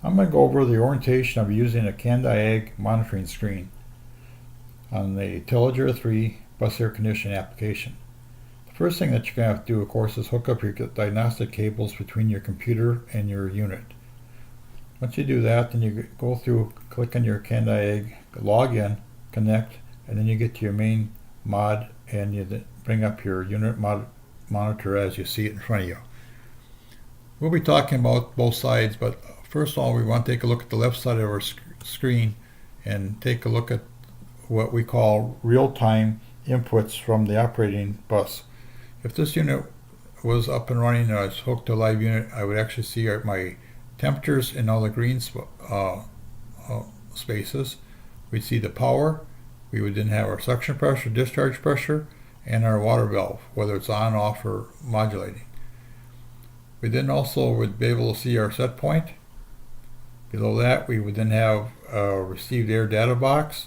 I'm going to go over the orientation of using a CANDiag monitoring screen on the Intelliger 3 bus air conditioning application. The first thing that you're going to have to do, of course, is hook up your diagnostic cables between your computer and your unit. Once you do that, then you go through, click on your CANDiag, log in, connect, and then you get to your main mod and you bring up your unit monitor as you see it in front of you. We'll be talking about both sides, but first of all, we want to take a look at the left side of our screen and take a look at what we call real-time inputs from the operating bus. If this unit was up and running and I was hooked to a live unit, I would actually see my temperatures in all the green spaces. We'd see the power. We would then have our suction pressure, discharge pressure, and our water valve, whether it's on, off, or modulating. We then also would be able to see our set point. Below that, we would then have a received air data box.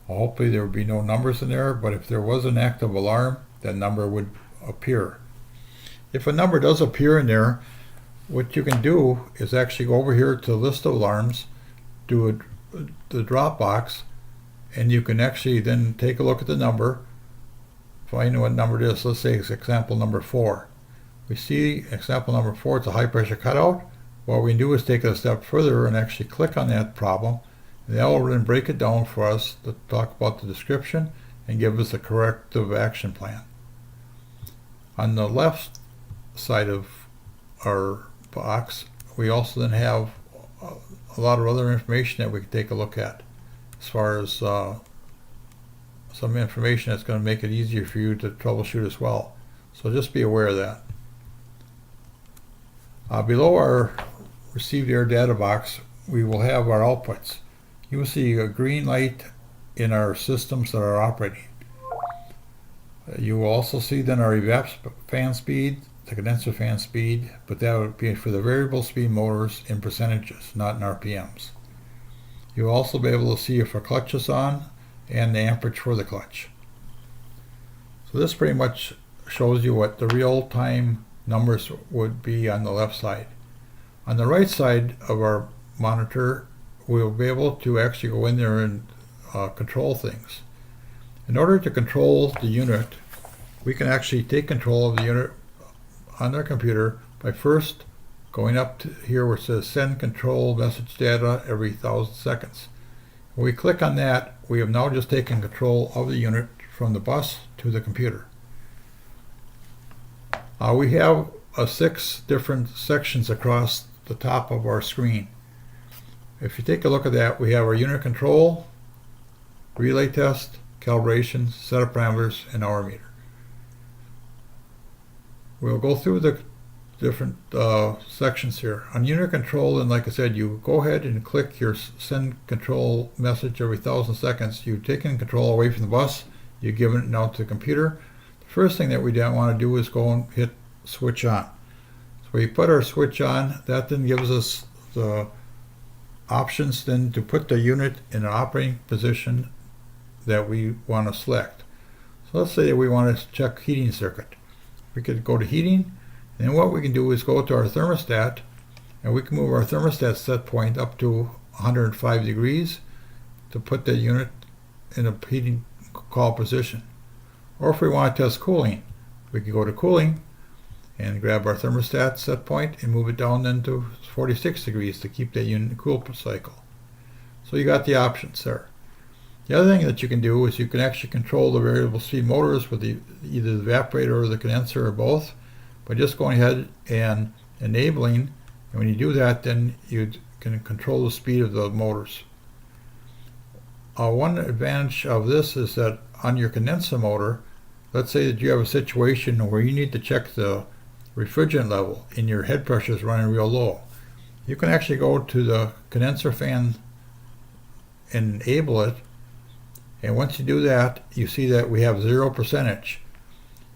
Hopefully there would be no numbers in there, but if there was an active alarm, that number would appear. If a number does appear in there, what you can do is actually go over here to list of alarms, do the drop box, and you can actually then take a look at the number, find what number it is. Let's say it's example number 4. We see example number 4, it's a high pressure cutout. What we can do is take it a step further and actually click on that problem. And that will then break it down for us to talk about the description and give us a corrective action plan. On the left side of our box, we also then have a lot of other information that we can take a look at, as far as some information that's going to make it easier for you to troubleshoot as well. So just be aware of that. Below our received air data box, we will have our outputs. You will see a green light in our systems that are operating. You will also see then our evap fan speed, the condenser fan speed, but that would be for the variable speed motors in percentages, not in RPMs. You'll also be able to see if our clutch is on and the amperage for the clutch. So this pretty much shows you what the real-time numbers would be on the left side. On the right side of our monitor, we'll be able to actually go in there and control things. In order to control the unit, we can actually take control of the unit on our computer by first going up to here where it says send control message data every 1,000 seconds. When we click on that, we have now just taken control of the unit from the bus to the computer. We have 6 different sections across the top of our screen. If you take a look at that, we have our unit control, relay test, calibration, setup parameters, and hour meter. We'll go through the different sections here. On unit control, and like I said, you go ahead and click your send control message every 1,000 seconds. You've taken control away from the bus. You've given it now to the computer. The first thing that we don't want to do is go and hit switch on. So we put our switch on. That then gives us the options then to put the unit in an operating position that we want to select. So let's say that we want to check heating circuit. We could go to heating, and then what we can do is go to our thermostat, and we can move our thermostat set point up to 105 degrees to put the unit in a heating call position. Or if we want to test cooling, we can go to cooling and grab our thermostat set point and move it down then to 46 degrees to keep that unit cool per cycle. So you got the options there. The other thing that you can do is you can actually control the variable speed motors with either the evaporator or the condenser or both by just going ahead and enabling, and when you do that, then you can control the speed of the motors. One advantage of this is that on your condenser motor, let's say that you have a situation where you need to check the refrigerant level and your head pressure is running real low. You can actually go to the condenser fan and enable it, and once you do that, you see that we have 0%.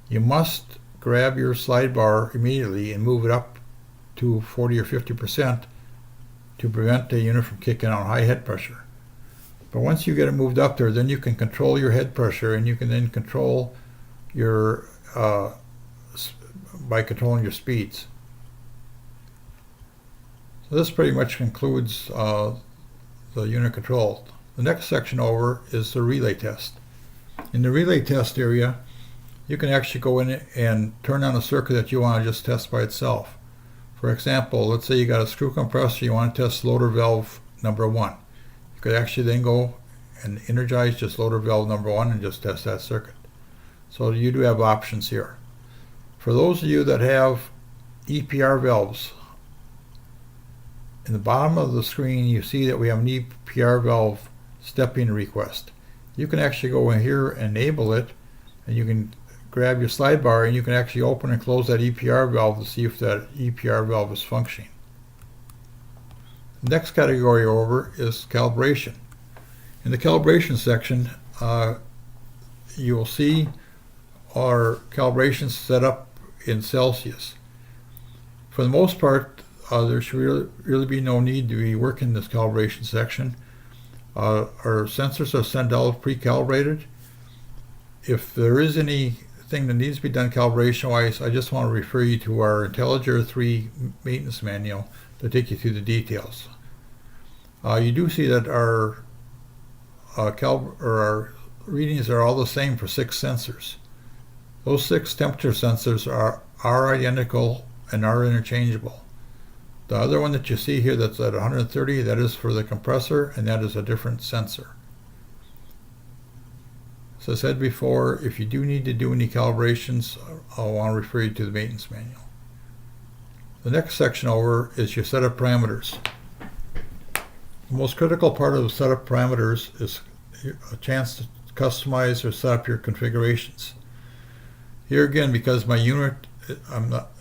You must grab your slide bar immediately and move it up to 40 or 50% to prevent the unit from kicking on high head pressure. But once you get it moved up there, then you can control your head pressure, and you can then control your by controlling your speeds. So this pretty much concludes the unit control. The next section over is the relay test. In the relay test area, you can actually go in and turn on a circuit that you want to just test by itself. For example, let's say you got a screw compressor, you want to test loader valve number 1. You could actually then go and energize just loader valve number 1 and just test that circuit. So you do have options here. For those of you that have EPR valves, in the bottom of the screen you see that we have an EPR valve stepping request. You can actually go in here and enable it, and you can grab your slide bar and you can actually open and close that EPR valve to see if that EPR valve is functioning. The next category over is calibration. In the calibration section, you will see our calibrations set up in Celsius. For the most part, there should really be no need to be working this calibration section. Our sensors are sent out pre-calibrated. If there is anything that needs to be done calibration-wise, I just want to refer you to our IntelliGer 3 maintenance manual to take you through the details. You do see that our readings are all the same for 6 sensors. Those 6 temperature sensors are identical and are interchangeable. The other one that you see here that's at 130, that is for the compressor, and that is a different sensor. As I said before, if you do need to do any calibrations, I'll want to refer you to the maintenance manual. The next section over is your setup parameters. The most critical part of the setup parameters is a chance to customize or set up your configurations. Here again, because my unit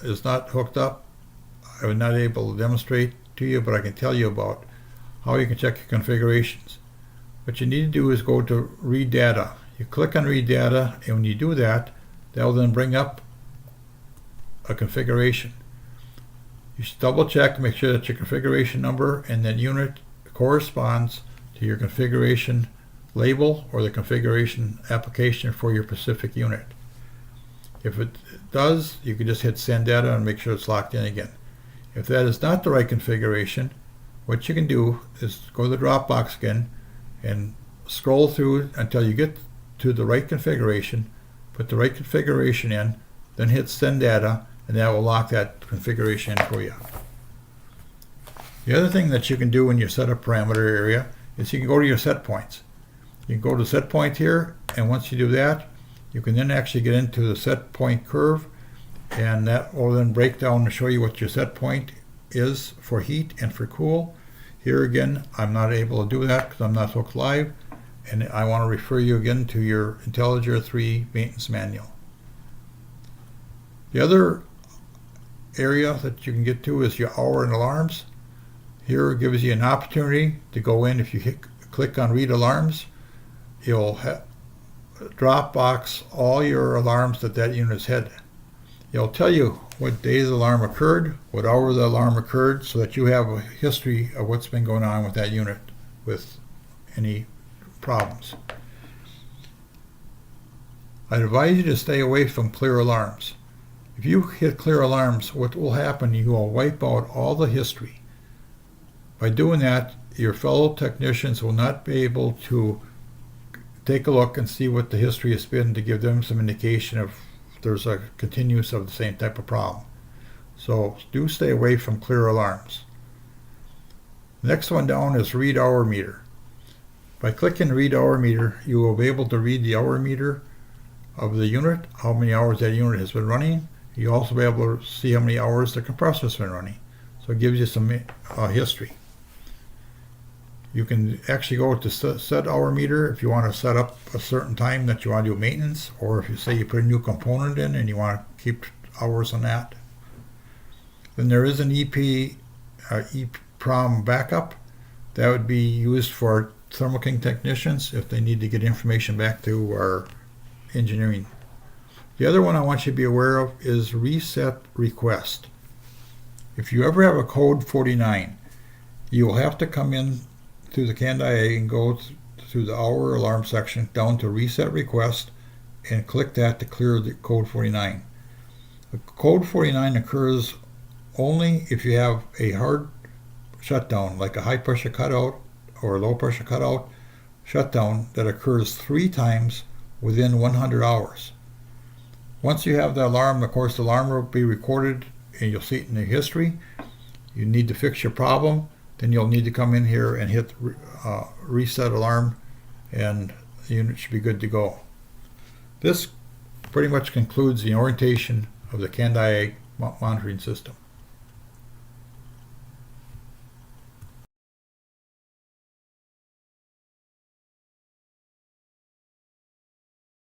is not hooked up, I'm not able to demonstrate to you, but I can tell you about how you can check your configurations. What you need to do is go to Read Data. You click on Read Data, and when you do that, that will then bring up a configuration. You should double check, make sure that your configuration number and that unit corresponds to your configuration label or the configuration application for your specific unit. If it does, you can just hit Send Data and make sure it's locked in again. If that is not the right configuration, what you can do is go to the drop box again and scroll through until you get to the right configuration, put the right configuration in, then hit Send Data, and that will lock that configuration in for you. The other thing that you can do in your setup parameter area is you can go to your set points. You can go to set point here, and once you do that, you can then actually get into the set point curve, and that will then break down to show you what your set point is for heat and for cool. Here again, I'm not able to do that because I'm not hooked live, and I want to refer you again to your IntelliGer 3 maintenance manual. The other area that you can get to is your hour and alarms. Here it gives you an opportunity to go in. If you click on Read Alarms, you'll drop box all your alarms that unit's had. It'll tell you what day the alarm occurred, what hour the alarm occurred, so that you have a history of what's been going on with that unit with any problems. I'd advise you to stay away from clear alarms. If you hit clear alarms, what will happen, you will wipe out all the history. By doing that, your fellow technicians will not be able to take a look and see what the history has been to give them some indication of there's a continuous of the same type of problem. So do stay away from clear alarms. The next one down is Read Hour Meter. By clicking Read Hour Meter, you will be able to read the hour meter of the unit, how many hours that unit has been running. You'll also be able to see how many hours the compressor has been running. So it gives you some history. You can actually go to set hour meter if you want to set up a certain time that you want to do maintenance, or if you say you put a new component in and you want to keep hours on that. Then there is an EEPROM backup that would be used for Thermo King technicians if they need to get information back to our engineering. The other one I want you to be aware of is Reset Request. If you ever have a code 49, you will have to come in through the CANDiag and go through the hour alarm section down to Reset Request and click that to clear the code 49. The code 49 occurs only if you have a hard shutdown, like a high pressure cutout or a low pressure cutout shutdown that occurs 3 times within 100 hours. Once you have the alarm, of course, the alarm will be recorded and you'll see it in the history. You need to fix your problem, then you'll need to come in here and hit reset alarm, and the unit should be good to go. This pretty much concludes the orientation of the CANDiag monitoring system.